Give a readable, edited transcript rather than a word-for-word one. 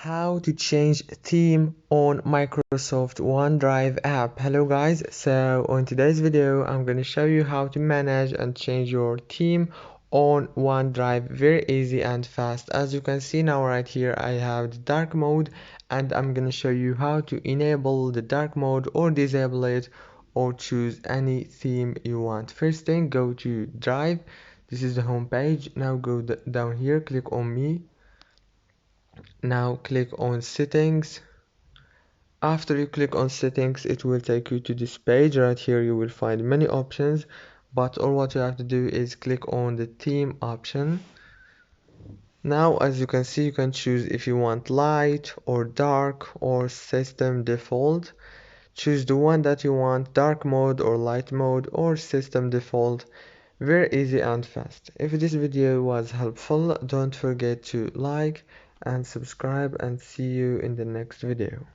How to change theme on Microsoft OneDrive app. Hello guys, so on today's video I'm going to show you how to manage and change your theme on OneDrive. Very easy and fast. As you can see now right here, I have the dark mode and I'm going to show you how to enable the dark mode or disable it or choose any theme you want. First thing, go to Drive. This is the home page. Now go down here, click on Me. Now click on Settings. After you click on Settings, it will take you to this page. Right here you will find many options, but all what you have to do is click on the theme option. Now as you can see, you can choose if you want light or dark or system default. Choose the one that you want, dark mode or light mode or system default. Very easy and fast. If this video was helpful, don't forget to like and subscribe, and see you in the next video.